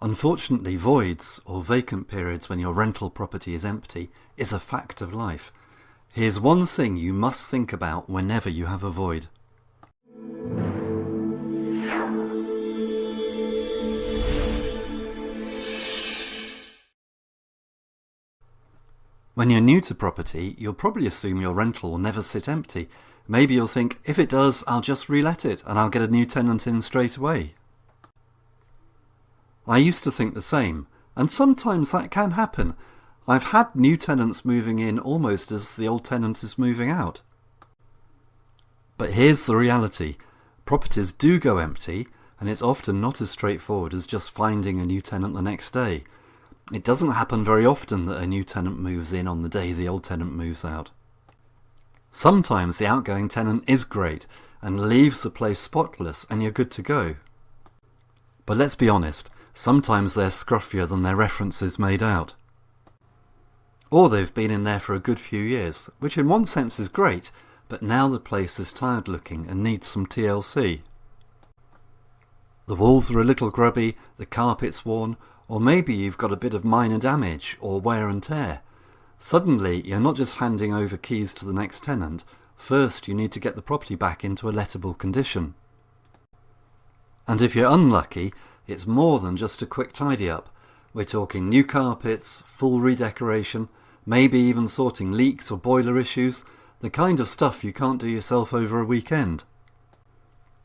Unfortunately, voids, or vacant periods when your rental property is empty, is a fact of life. Here's one thing you must think about whenever you have a void. When you're new to property, you'll probably assume your rental will never sit empty. Maybe you'll think, if it does, I'll just re-let it and I'll get a new tenant in straight away. I used to think the same, and sometimes that can happen. I've had new tenants moving in almost as the old tenant is moving out. But here's the reality. Properties do go empty, and it's often not as straightforward as just finding a new tenant the next day. It doesn't happen very often that a new tenant moves in on the day the old tenant moves out. Sometimes the outgoing tenant is great and leaves the place spotless and you're good to go. But let's be honest, sometimes they're scruffier than their references made out. Or they've been in there for a good few years, which in one sense is great, but now the place is tired looking and needs some TLC. The walls are a little grubby, the carpet's worn, or maybe you've got a bit of minor damage or wear and tear. Suddenly you're not just handing over keys to the next tenant, first you need to get the property back into a lettable condition. And if you're unlucky, it's more than just a quick tidy up. We're talking new carpets, full redecoration, maybe even sorting leaks or boiler issues, the kind of stuff you can't do yourself over a weekend.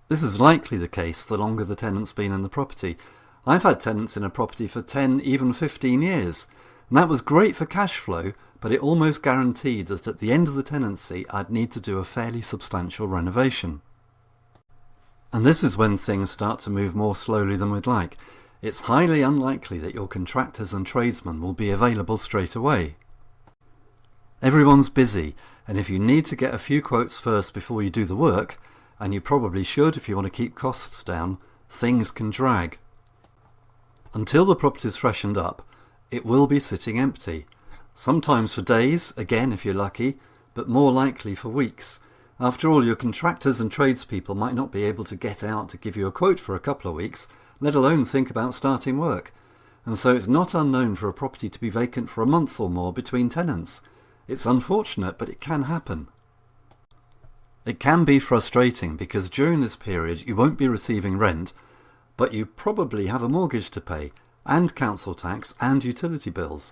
This is likely the case the longer the tenant's been in the property. I've had tenants in a property for 10, even 15 years, and that was great for cash flow, but it almost guaranteed that at the end of the tenancy I'd need to do a fairly substantial renovation. And this is when things start to move more slowly than we'd like. It's highly unlikely that your contractors and tradesmen will be available straight away. Everyone's busy, and if you need to get a few quotes first before you do the work, and you probably should if you want to keep costs down, things can drag. Until the property's freshened up, it will be sitting empty. Sometimes for days, again if you're lucky, but more likely for weeks. After all, your contractors and tradespeople might not be able to get out to give you a quote for a couple of weeks, let alone think about starting work. And so it's not unknown for a property to be vacant for a month or more between tenants. It's unfortunate, but it can happen. It can be frustrating because during this period you won't be receiving rent, but you probably have a mortgage to pay, and council tax and utility bills.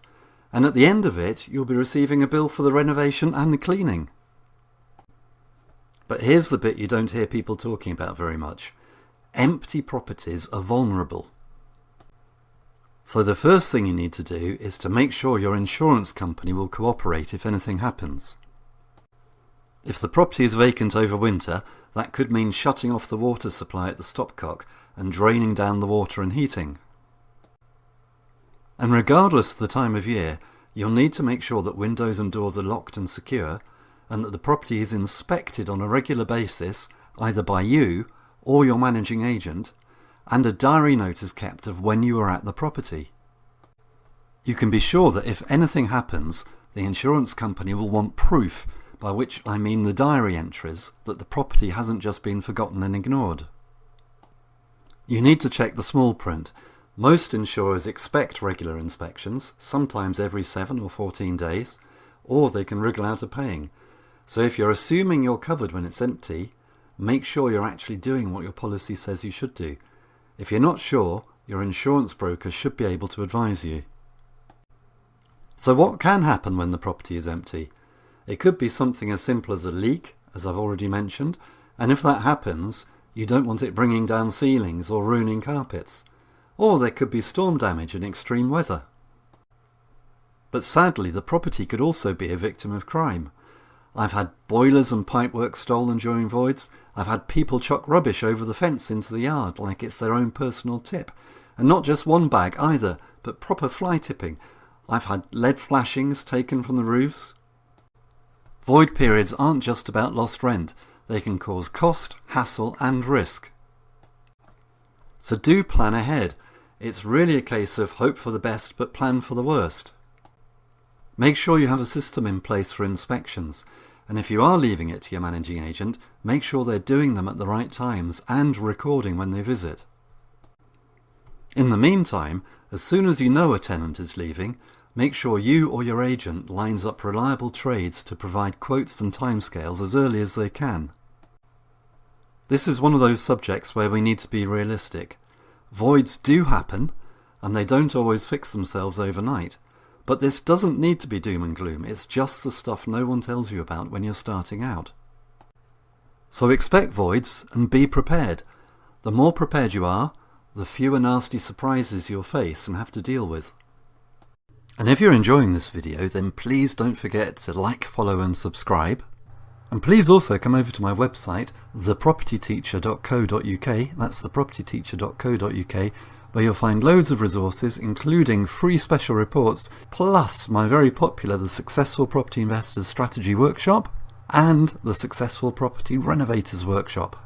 And at the end of it, you'll be receiving a bill for the renovation and the cleaning. But here's the bit you don't hear people talking about very much. Empty properties are vulnerable. So the first thing you need to do is to make sure your insurance company will cooperate if anything happens. If the property is vacant over winter, that could mean shutting off the water supply at the stopcock and draining down the water and heating. And regardless of the time of year, you'll need to make sure that windows and doors are locked and secure, and that the property is inspected on a regular basis, either by you or your managing agent, and a diary note is kept of when you are at the property. You can be sure that if anything happens, the insurance company will want proof, by which I mean the diary entries, that the property hasn't just been forgotten and ignored. You need to check the small print. Most insurers expect regular inspections, sometimes every 7 or 14 days, or they can wriggle out of paying. So if you're assuming you're covered when it's empty, make sure you're actually doing what your policy says you should do. If you're not sure, your insurance broker should be able to advise you. So what can happen when the property is empty? It could be something as simple as a leak, as I've already mentioned, and if that happens, you don't want it bringing down ceilings or ruining carpets. Or there could be storm damage in extreme weather. But sadly, the property could also be a victim of crime. I've had boilers and pipework stolen during voids. I've had people chuck rubbish over the fence into the yard like it's their own personal tip. And not just one bag either, but proper fly tipping. I've had lead flashings taken from the roofs. Void periods aren't just about lost rent. They can cause cost, hassle and risk. So do plan ahead. It's really a case of hope for the best but plan for the worst. Make sure you have a system in place for inspections, and if you are leaving it to your managing agent, make sure they're doing them at the right times and recording when they visit. In the meantime, as soon as you know a tenant is leaving, make sure you or your agent lines up reliable trades to provide quotes and timescales as early as they can. This is one of those subjects where we need to be realistic. Voids do happen, and they don't always fix themselves overnight. But this doesn't need to be doom and gloom, it's just the stuff no one tells you about when you're starting out. So expect voids and be prepared. The more prepared you are, the fewer nasty surprises you'll face and have to deal with. And if you're enjoying this video, then please don't forget to like, follow and subscribe. And please also come over to my website, thepropertyteacher.co.uk, that's thepropertyteacher.co.uk, where you'll find loads of resources, including free special reports, plus my very popular The Successful Property Investors Strategy Workshop, and the Successful Property Renovators Workshop.